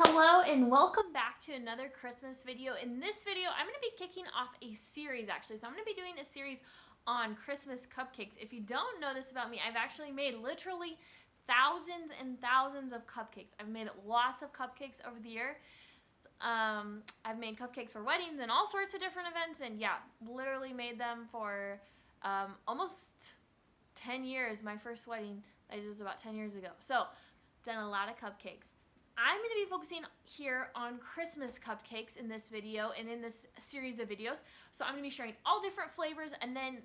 Hello and welcome back to another Christmas video. In this video, I'm going to be kicking off a series actually. So I'm going to be doing a series on Christmas cupcakes. If you don't know this about me, I've actually made literally thousands and thousands of cupcakes. I've made lots of cupcakes over the year. I've made cupcakes for weddings and all sorts of different events, and yeah, literally made them for almost 10 years. My first wedding I did was about 10 years ago. So done a lot of cupcakes. I'm going to be focusing here on Christmas cupcakes in this video and in this series of videos. So I'm going to be sharing all different flavors, and then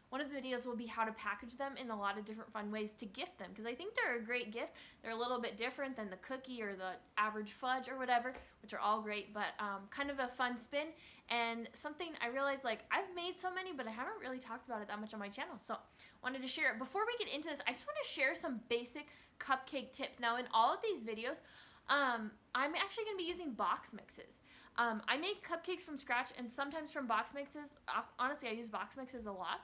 one of the videos will be how to package them in a lot of different fun ways to gift them, because I think they're a great gift. They're a little bit different than the cookie or the average fudge or whatever, which are all great, but kind of a fun spin. And something I realized, like, I've made so many, but I haven't really talked about it that much on my channel, so wanted to share it. Before we get into this, I just want to share some basic cupcake tips. Now, in all of these videos, I'm actually going to be using box mixes. I make cupcakes from scratch and sometimes from box mixes. Honestly, I use box mixes a lot.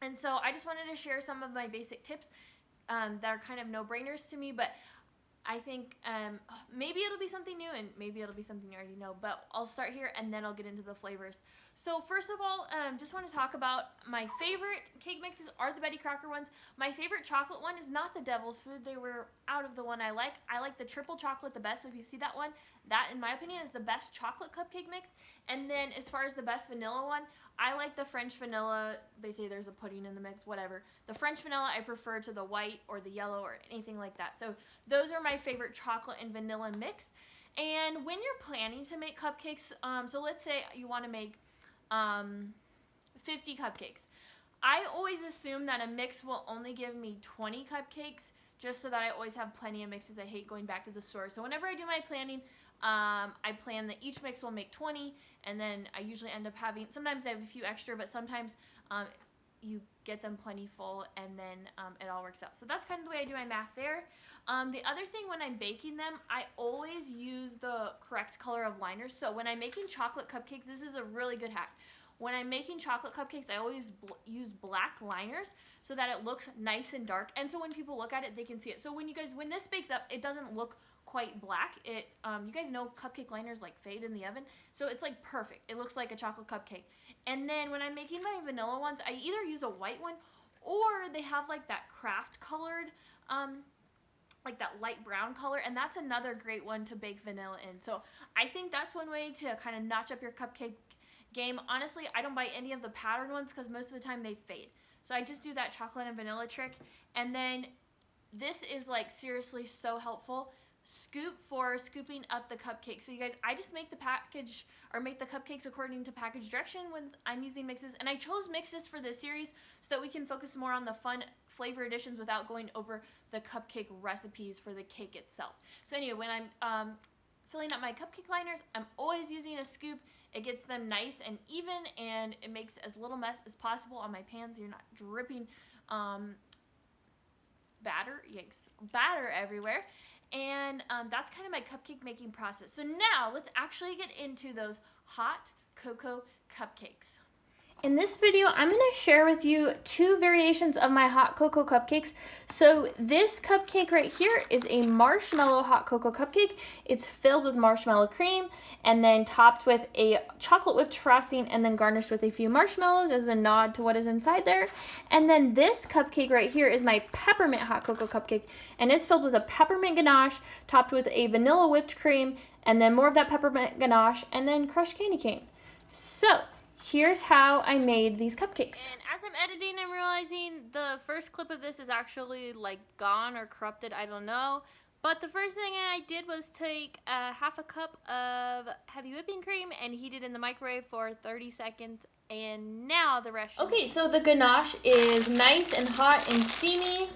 And so I just wanted to share some of my basic tips that are kind of no-brainers to me, but I think maybe it'll be something new and maybe it'll be something you already know, but I'll start here and then I'll get into the flavors. So first of all, just want to talk about my favorite cake mixes are the Betty Crocker ones. My favorite chocolate one is not the Devil's Food. They were out of the one I like. I like the triple chocolate the best. So if you see that one, that in my opinion is the best chocolate cupcake mix. And then as far as the best vanilla one, I like the French vanilla. They say there's a pudding in the mix, whatever. The French vanilla I prefer to the white or the yellow or anything like that. So those are my favorite chocolate and vanilla mix. And when you're planning to make cupcakes, so let's say you want to make 50 cupcakes. I always assume that a mix will only give me 20 cupcakes, just so that I always have plenty of mixes. I hate going back to the store. So whenever I do my planning, I plan that each mix will make 20, and then I usually end up having, sometimes I have a few extra, but sometimes you get them plenty full, and then it all works out. So that's kind of the way I do my math there. The other thing, when I'm baking them, I always use the correct color of liners. So when I'm making chocolate cupcakes, this is a really good hack. When I'm making chocolate cupcakes, I always use black liners so that it looks nice and dark, and so when people look at it, they can see it. So when this bakes up, it doesn't look quite black. You guys know cupcake liners like fade in the oven, so it's like perfect. It looks like a chocolate cupcake. And then when I'm making my vanilla ones, I either use a white one, or they have like that craft colored, like that light brown color, and that's another great one to bake vanilla in. So I think that's one way to kind of notch up your cupcake game. Honestly, I don't buy any of the pattern ones because most of the time they fade. So I just do that chocolate and vanilla trick. And then this is like seriously so helpful. Scoop for scooping up the cupcake. So you guys, I just make the package or make the cupcakes according to package direction when I'm using mixes. And I chose mixes for this series so that we can focus more on the fun flavor additions without going over the cupcake recipes for the cake itself. So anyway, when I'm filling up my cupcake liners, I'm always using a scoop. It gets them nice and even, and it makes as little mess as possible on my pans. So you're not dripping batter everywhere. And that's kind of my cupcake making process. So now let's actually get into those hot cocoa cupcakes. In this video, I'm going to share with you two variations of my hot cocoa cupcakes. So this cupcake right here is a marshmallow hot cocoa cupcake. It's filled with marshmallow cream and then topped with a chocolate whipped frosting and then garnished with a few marshmallows as a nod to what is inside there. And then this cupcake right here is my peppermint hot cocoa cupcake, and it's filled with a peppermint ganache topped with a vanilla whipped cream and then more of that peppermint ganache and then crushed candy cane. So here's how I made these cupcakes. And as I'm editing, I'm realizing the first clip of this is actually like gone or corrupted, I don't know. But the first thing I did was take half a cup of heavy whipping cream and heat it in the microwave for 30 seconds. And now the rest. Okay, so the ganache is nice and hot and steamy,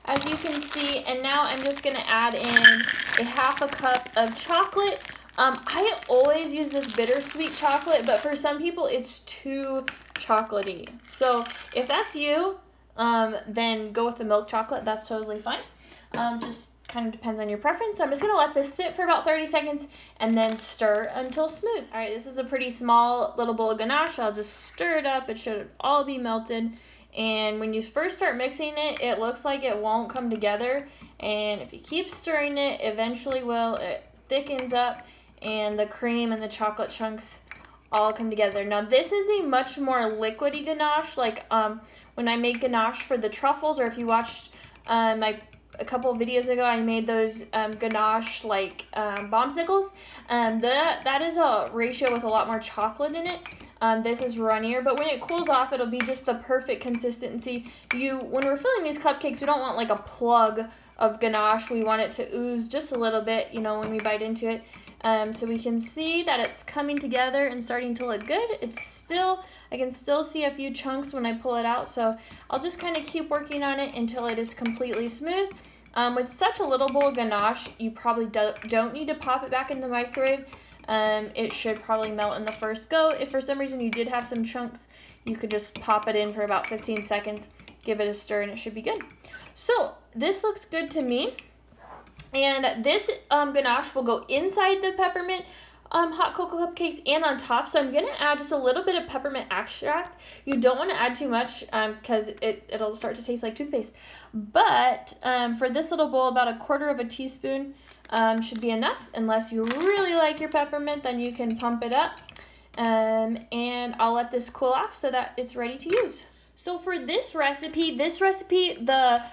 as you can see. And now I'm just gonna add in a half a cup of chocolate. I always use this bittersweet chocolate, but for some people it's too chocolatey. So if that's you, then go with the milk chocolate. That's totally fine. Just kind of depends on your preference. So I'm just going to let this sit for about 30 seconds and then stir until smooth. All right, this is a pretty small little bowl of ganache. I'll just stir it up. It should all be melted And when you first start mixing it, it looks like it won't come together. And if you keep stirring it, eventually it thickens up and the cream and the chocolate chunks all come together. Now this is a much more liquidy ganache, like when I make ganache for the truffles, or if you watched a couple of videos ago, I made those ganache like bombsicles. That is a ratio with a lot more chocolate in it. This is runnier, but when it cools off, it'll be just the perfect consistency. When we're filling these cupcakes, we don't want like a plug of ganache. We want it to ooze just a little bit, you know, when we bite into it. So we can see that it's coming together and starting to look good. I can still see a few chunks when I pull it out, so I'll just kind of keep working on it until it is completely smooth. With such a little bowl of ganache, you probably don't need to pop it back in the microwave. It should probably melt in the first go. If for some reason you did have some chunks, you could just pop it in for about 15 seconds, give it a stir, and it should be good. So this looks good to me. And this ganache will go inside the peppermint hot cocoa cupcakes and on top. So I'm going to add just a little bit of peppermint extract. You don't want to add too much because it'll start to taste like toothpaste. But for this little bowl, about 1/4 teaspoon should be enough. Unless you really like your peppermint, then you can pump it up. And I'll let this cool off so that it's ready to use. So for this recipe, the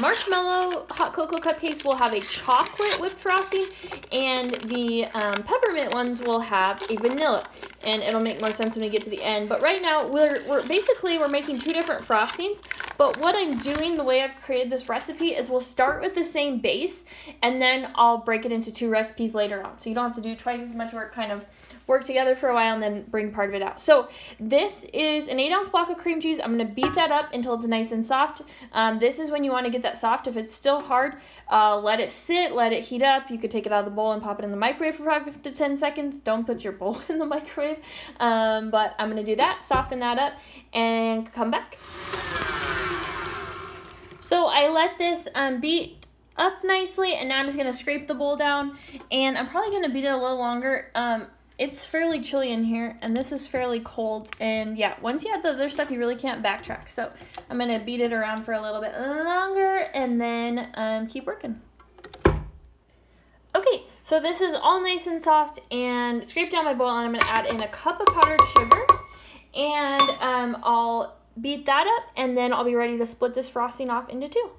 marshmallow hot cocoa cupcakes will have a chocolate whipped frosting, and the peppermint ones will have a vanilla. And it'll make more sense when we get to the end. But right now, we're making two different frostings. But what I'm doing, the way I've created this recipe, is we'll start with the same base, and then I'll break it into two recipes later on. So you don't have to do twice as much work, kind of work together for a while and then bring part of it out. So this is an 8-ounce block of cream cheese. I'm going to beat that up until it's nice and soft. This is when you want to get that soft. If it's still hard, let it sit, let it heat up. You could take it out of the bowl and pop it in the microwave for 5 to 10 seconds. Don't put your bowl in the microwave. But I'm going to do that, soften that up, and come back. So I let this beat up nicely, and now I'm just going to scrape the bowl down, and I'm probably going to beat it a little longer. It's fairly chilly in here, and this is fairly cold, and yeah, once you add the other stuff, you really can't backtrack. So I'm going to beat it around for a little bit longer, and then keep working. Okay, so this is all nice and soft, and scrape down my bowl, and I'm going to add in a cup of powdered sugar, and I'll beat that up, and then I'll be ready to split this frosting off into two.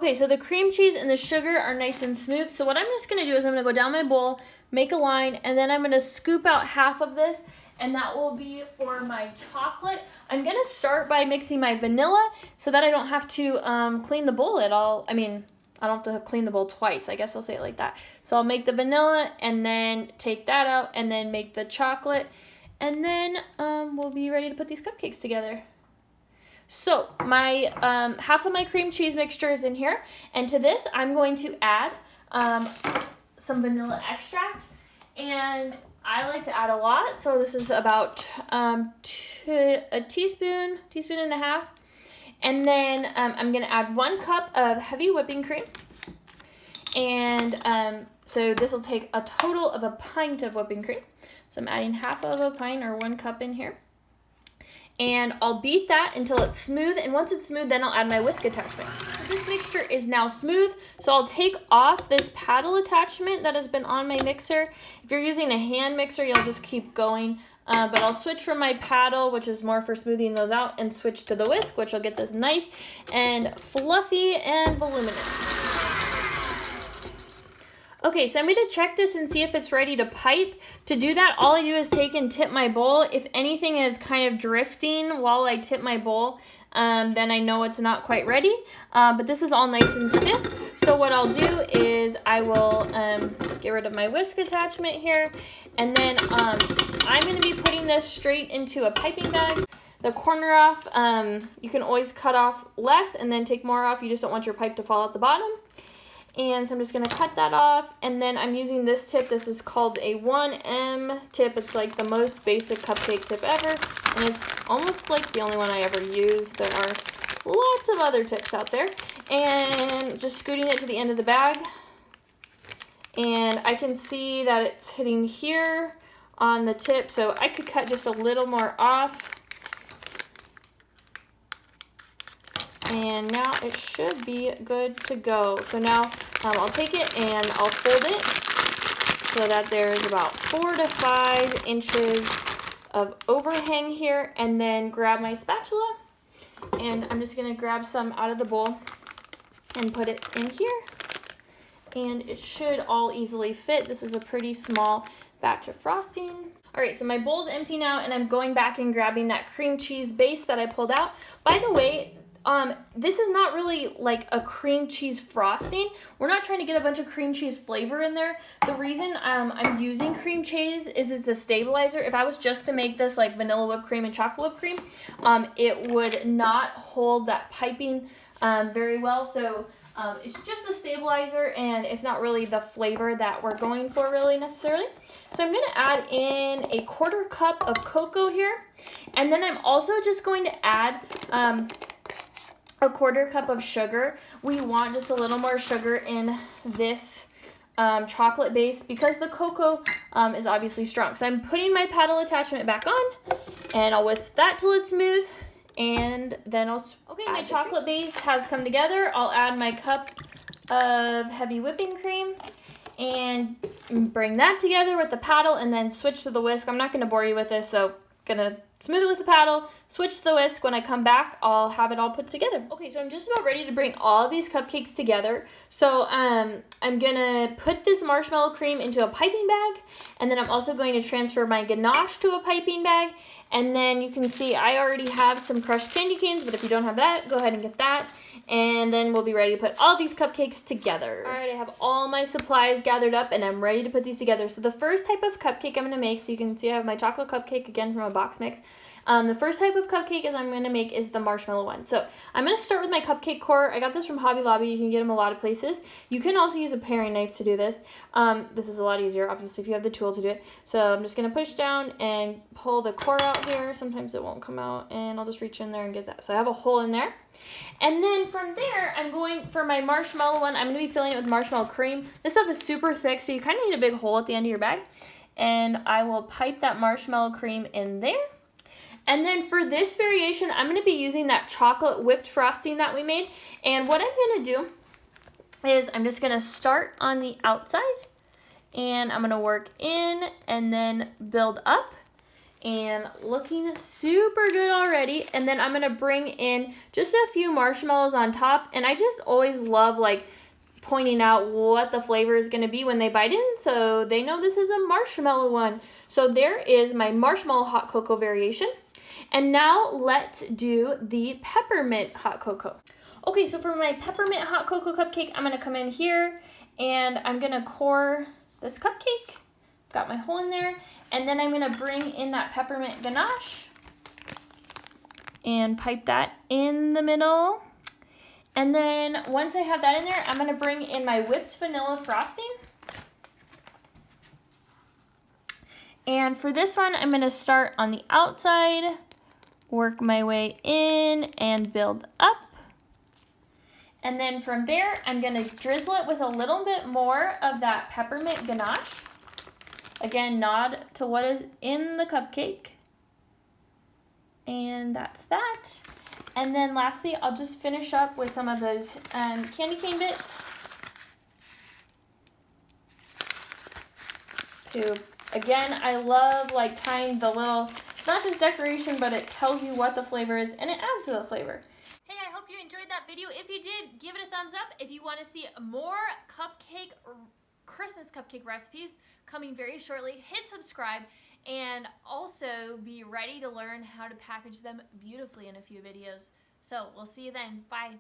Okay, so the cream cheese and the sugar are nice and smooth, so what I'm just going to do is I'm going to go down my bowl, make a line, and then I'm going to scoop out half of this, and that will be for my chocolate. I'm going to start by mixing my vanilla so that I don't have to clean the bowl at all. I mean, I don't have to clean the bowl twice. I guess I'll say it like that. So I'll make the vanilla and then take that out and then make the chocolate, and then we'll be ready to put these cupcakes together. So my half of my cream cheese mixture is in here, and to this I'm going to add some vanilla extract, and I like to add a lot, so this is about a teaspoon and a half, and then I'm going to add 1 cup of heavy whipping cream, and so this will take a total of a pint of whipping cream, so I'm adding half of a pint or 1 cup in here. And I'll beat that until it's smooth, and once it's smooth, then I'll add my whisk attachment. So this mixture is now smooth, so I'll take off this paddle attachment that has been on my mixer. If you're using a hand mixer, you'll just keep going, but I'll switch from my paddle, which is more for smoothing those out, and switch to the whisk, which will get this nice and fluffy and voluminous. Okay, so I'm going to check this and see if it's ready to pipe. To do that, all I do is take and tip my bowl. If anything is kind of drifting while I tip my bowl, then I know it's not quite ready. But this is all nice and stiff. So what I'll do is I will get rid of my whisk attachment here. And then I'm going to be putting this straight into a piping bag. The corner off, you can always cut off less and then take more off. You just don't want your pipe to fall out the bottom. And so I'm just going to cut that off, and then I'm using this tip. This is called a 1M tip. It's like the most basic cupcake tip ever, and it's almost like the only one I ever use. There are lots of other tips out there. And just scooting it to the end of the bag, and I can see that it's hitting here on the tip, so I could cut just a little more off, And now it should be good to go. So now I'll take it and I'll fold it so that there's about 4 to 5 inches of overhang here, and then grab my spatula, and I'm just gonna grab some out of the bowl and put it in here, and it should all easily fit. This is a pretty small batch of frosting. All right, so my bowl's empty now, and I'm going back and grabbing that cream cheese base that I pulled out. By the way, this is not really like a cream cheese frosting. We're not trying to get a bunch of cream cheese flavor in there. The reason I'm using cream cheese is it's a stabilizer. If I was just to make this like vanilla whipped cream and chocolate whipped cream, it would not hold that piping very well. So it's just a stabilizer, and it's not really the flavor that we're going for really necessarily. So I'm gonna add in a 1/4 cup of cocoa here. And then I'm also just going to add a 1/4 cup of sugar. We want just a little more sugar in this chocolate base because the cocoa is obviously strong. So I'm putting my paddle attachment back on, and I'll whisk that till it's smooth, and then okay, my chocolate base has come together. I'll add my cup of heavy whipping cream and bring that together with the paddle, and then switch to the whisk. I'm not going to bore you with this, so gonna smooth it with the paddle, switch to the whisk. When I come back, I'll have it all put together. Okay, so I'm just about ready to bring all of these cupcakes together. So I'm gonna put this marshmallow cream into a piping bag, and then I'm also going to transfer my ganache to a piping bag. And then you can see I already have some crushed candy canes, but if you don't have that, go ahead and get that. And then we'll be ready to put all these cupcakes together. All right, I have all my supplies gathered up, and I'm ready to put these together. So the first type of cupcake I'm gonna make, so you can see I have my chocolate cupcake again from a box mix. The first type of cupcake I'm going to make is the marshmallow one. So I'm going to start with my cupcake core. I got this from Hobby Lobby. You can get them a lot of places. You can also use a paring knife to do this. This is a lot easier, obviously, if you have the tool to do it. So I'm just going to push down and pull the core out here. Sometimes it won't come out, and I'll just reach in there and get that. So I have a hole in there. And then from there, I'm going for my marshmallow one. I'm going to be filling it with marshmallow cream. This stuff is super thick, so you kind of need a big hole at the end of your bag. And I will pipe that marshmallow cream in there. And then for this variation, I'm going to be using that chocolate whipped frosting that we made. And what I'm going to do is I'm just going to start on the outside, and I'm going to work in and then build up, and looking super good already. And then I'm going to bring in just a few marshmallows on top. And I just always love like pointing out what the flavor is going to be when they bite in, so they know this is a marshmallow one. So there is my marshmallow hot cocoa variation. And now let's do the peppermint hot cocoa. Okay, so for my peppermint hot cocoa cupcake, I'm gonna come in here and I'm gonna core this cupcake. Got my hole in there. And then I'm gonna bring in that peppermint ganache and pipe that in the middle. And then once I have that in there, I'm gonna bring in my whipped vanilla frosting. And for this one, I'm gonna start on the outside, work my way in and build up. And then from there, I'm gonna drizzle it with a little bit more of that peppermint ganache. Again, nod to what is in the cupcake. And that's that. And then lastly, I'll just finish up with some of those candy cane bits. Again, I love like tying the little, it's not just decoration, but it tells you what the flavor is, and it adds to the flavor. Hey, I hope you enjoyed that video. If you did, give it a thumbs up. If you want to see more Christmas cupcake recipes coming very shortly, hit subscribe, and also be ready to learn how to package them beautifully in a few videos. So we'll see you then. Bye.